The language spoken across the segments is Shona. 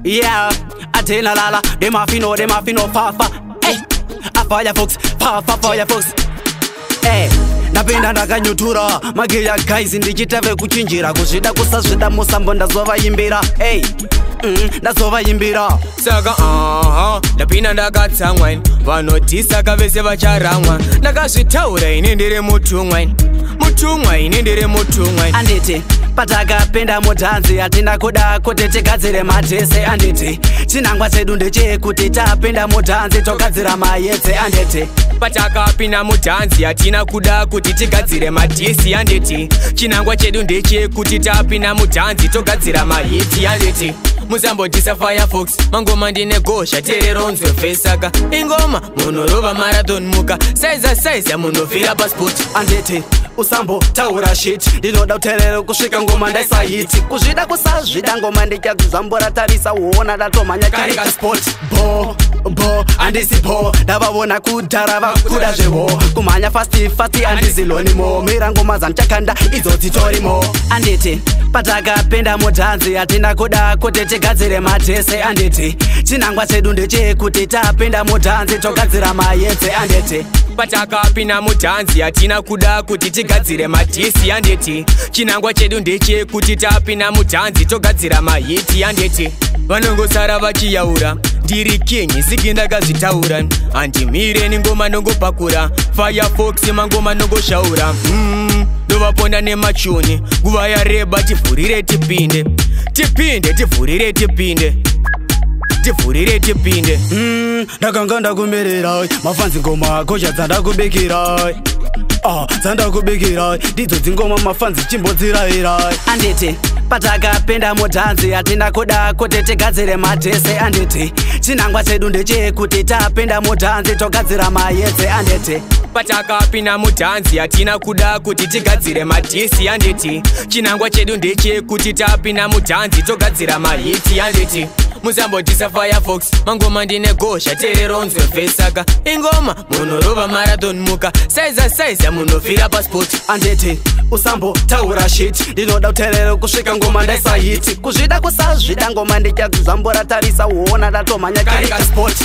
Yeah, Adena Lala, dem afino fafa. Hey, a Firefox, fafa Firefox. Hey, napenda ndakanyutura magiya guys ndichitave kuchinjira kuzvida kusazvida musambo ndazovayimbira. Hey, ndazovayimbira. Saka ndapinda ndakatsamwa vanotisa vese vacharamwa ndakazvitaura ini ndiri mutumwa ini ndiri mutumwa. Anditi patakapenda mudhanzi hatina kuda kuti tigadzire madhese. Anditi chinangwa chedu ndechekuti tapinda mudhanzi togadzira mayetse. Anditi patakapinda mudhanzi hatina kuda kuti tigadzire madhisi. Anditi chinangwa chedu ndechekuti tapinda mudhanzi togadzira mahiti. Anditi musambotisa Firefox mangoma ndine gosha tereronzwe fesaka ingoma munorova marathon muka saiza munofira passport. Anditi usambo taura shit ndinoda kuteerera kusvika ngoma ndaisahiti kuzvida kusazvida ngoma ndichazambora tarisa uona ndatomhanya karika sport bo andisi bo ndavavona kudhara vakuda zvevo kumhanya fasti andizilonimo mira ngoma dzandichakanda idzo dzitorimo. Anditi patakapenda mudhanzi hatina kuda kuti tigadzire madhese. Anditi chinangwa chedu ndechekuti tapinda mudhanzi togadzira mayetse. Anditi patakapinda mudhanzi hatina kuda kuti tigadzire madhisi. Anditi chinangwa chedu ndechekuti tapinda mudhanzi togadzira mahiti. Anditi vanongosara vachiyaura ndiri king siki ndakazvitaura handimire nengoma nongopakura Firefox mangoma nongoshaura ndovaponda nemachuni nguva yareba tivhurire tipinde ndakanga ndakumirerai mafanzi ngoma gosha dzandakubikirai ndidzo dzingoma mafanzi chimbodzirayirai. Anditi patakapenda mudhanzi hatina kuda kuti tigadzire madhese. Anditi chinangwa chedu ndechekuti tapinda mudhanzi togadzira mayetse. Anditi patakapinda mudhanzi hatina kuda kuti tigadzire madhisi. Anditi chinangwa chedu ndechekuti tapinda mudhanzi togadzira mahiti. Anditi musambotisa Firefox mangoma ndine gosha tereronzwe fesaka ingoma munorova marathon muka saiza munofira passport. Anditi usambo taura shit ndinoda kuteerera kusvika ngoma ndaisahiti kuzvida kusazvida ngoma ndichazambora tarisa uona ndatomhanya karika sport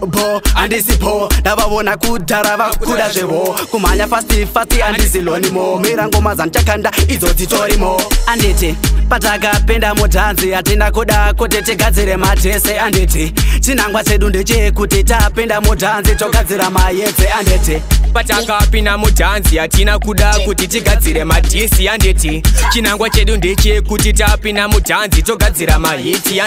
bo andisi bo ndavavona kudhara vakuda zvevo kumhanya fasti andizilonimo mira ngoma dzandichakanda idzo dzitorimo. Anditi patakapenda mudhanzi hatina kuda kuti tigadzire madhese. Anditi chinangwa chedu ndechekuti tapinda mudhanzi togadzira mayetse. Anditi patakapinda mudhanzi hatina kuda kuti tigadzire madhisi. Anditi chinangwa chedu ndechekuti tapinda mudhanzi togadzira mahiti.